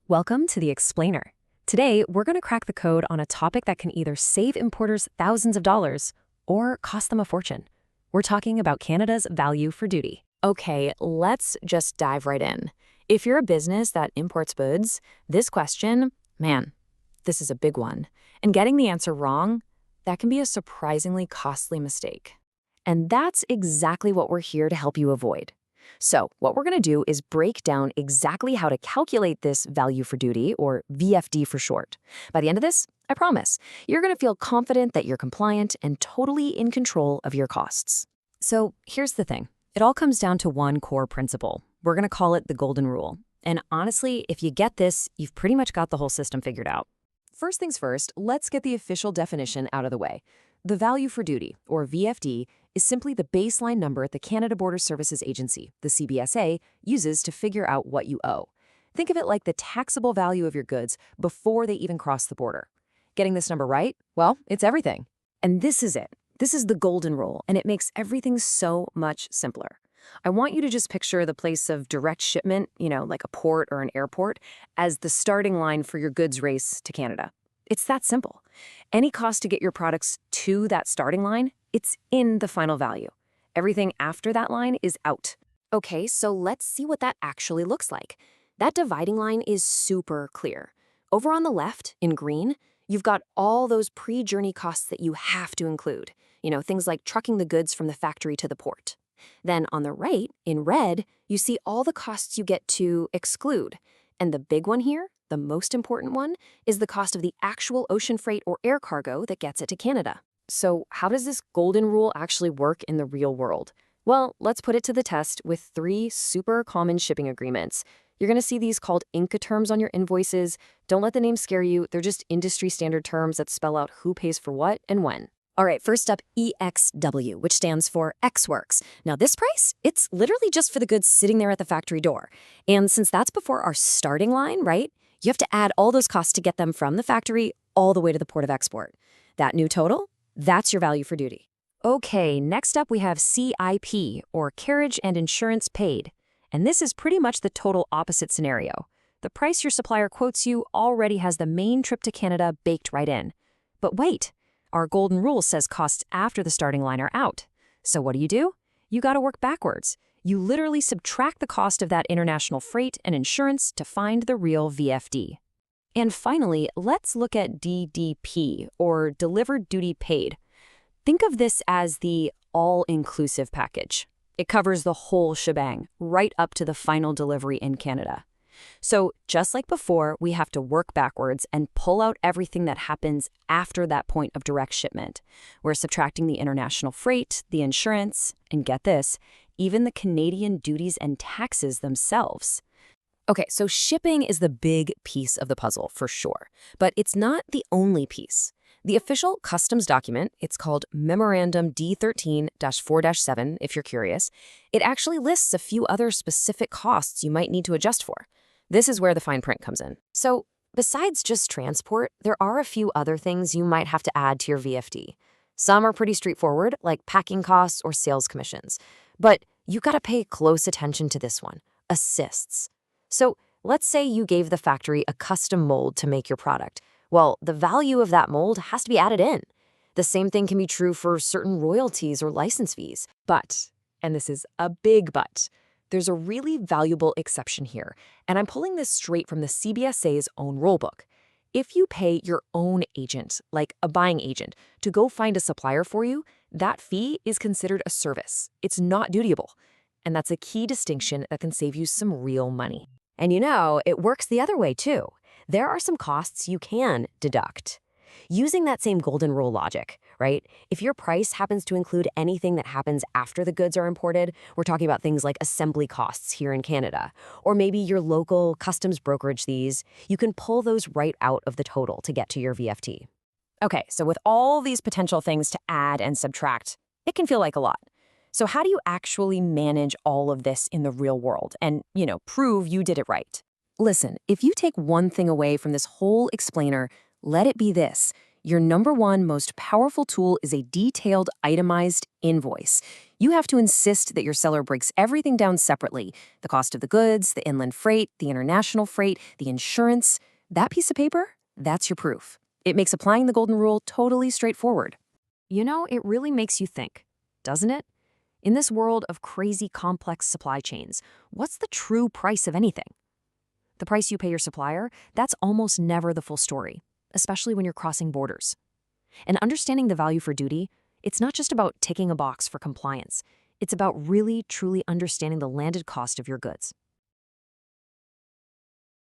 Welcome to the Explainer. Today, we're going to crack the code on a topic that can either save importers thousands of dollars or cost them a fortune. We're talking about Canada's value for duty. Okay, let's just dive right in. If you're a business that imports goods, this question, man, this is a big one. And getting the answer wrong, that can be a surprisingly costly mistake. And that's exactly what we're here to help you avoid. So what we're going to do is break down exactly how to calculate this value for duty, or VFD for short. By the end of this, I promise, you're going to feel confident that you're compliant and totally in control of your costs. So here's the thing. It all comes down to one core principle. We're going to call it the golden rule. And honestly, if you get this, you've pretty much got the whole system figured out. First things first, let's get the official definition out of the way. The value for duty, or VFD, is simply the baseline number the Canada Border Services Agency, the CBSA, uses to figure out what you owe. Think of it like the taxable value of your goods before they even cross the border. Getting this number right? Well, it's everything. And this is it. This is the golden rule, and it makes everything so much simpler. I want you to just picture the place of direct shipment, like a port or an airport, as the starting line for your goods race to Canada. It's that simple. Any cost to get your products to that starting line, it's in the final value. Everything after that line is out. Okay, so let's see what that actually looks like. That dividing line is super clear. Over on the left, in green, you've got all those pre-journey costs that you have to include. Things like trucking the goods from the factory to the port. Then on the right, in red, you see all the costs you get to exclude. And the big one here, the most important one, is the cost of the actual ocean freight or air cargo that gets it to Canada. So how does this golden rule actually work in the real world? Well, let's put it to the test with 3 super common shipping agreements. You're going to see these called Incoterms on your invoices. Don't let the name scare you. They're just industry standard terms that spell out who pays for what and when. All right, first up, EXW, which stands for Ex Works. Now this price, it's literally just for the goods sitting there at the factory door. And since that's before our starting line, right, you have to add all those costs to get them from the factory all the way to the port of export. That new total, that's your value for duty. Okay, next up we have CIP, or Carriage and Insurance Paid. And this is pretty much the total opposite scenario. The price your supplier quotes you already has the main trip to Canada baked right in. But wait, our golden rule says costs after the starting line are out. So what do? You gotta work backwards. You literally subtract the cost of that international freight and insurance to find the real VFD. And finally, let's look at DDP, or Delivered Duty Paid. Think of this as the all-inclusive package. It covers the whole shebang, right up to the final delivery in Canada. So just like before, we have to work backwards and pull out everything that happens after that point of direct shipment. We're subtracting the international freight, the insurance, and get this, even the Canadian duties and taxes themselves. Okay, so shipping is the big piece of the puzzle for sure, but it's not the only piece. The official customs document, it's called Memorandum D13-4-7, if you're curious, it actually lists a few other specific costs you might need to adjust for. This is where the fine print comes in. So besides just transport, there are a few other things you might have to add to your VFD. Some are pretty straightforward, like packing costs or sales commissions. But you gotta pay close attention to this one, assists. So let's say you gave the factory a custom mold to make your product. Well, the value of that mold has to be added in. The same thing can be true for certain royalties or license fees. But, and this is a big but, there's a really valuable exception here, and I'm pulling this straight from the CBSA's own rulebook. If you pay your own agent, like a buying agent, to go find a supplier for you, that fee is considered a service. It's not dutiable. And that's a key distinction that can save you some real money. And it works the other way too. There are some costs you can deduct. Using that same golden rule logic, right? If your price happens to include anything that happens after the goods are imported, we're talking about things like assembly costs here in Canada, or maybe your local customs brokerage fees, you can pull those right out of the total to get to your VFT. Okay, so with all these potential things to add and subtract, it can feel like a lot. So how do you actually manage all of this in the real world and, prove you did it right? Listen, if you take one thing away from this whole explainer, let it be this. Your number one most powerful tool is a detailed, itemized invoice. You have to insist that your seller breaks everything down separately: the cost of the goods, the inland freight, the international freight, the insurance. That piece of paper, that's your proof. It makes applying the golden rule totally straightforward. You know, it really makes you think, doesn't it? In this world of crazy complex supply chains, what's the true price of anything? The price you pay your supplier, that's almost never the full story, especially when you're crossing borders. And understanding the value for duty, it's not just about ticking a box for compliance. It's about really, truly understanding the landed cost of your goods.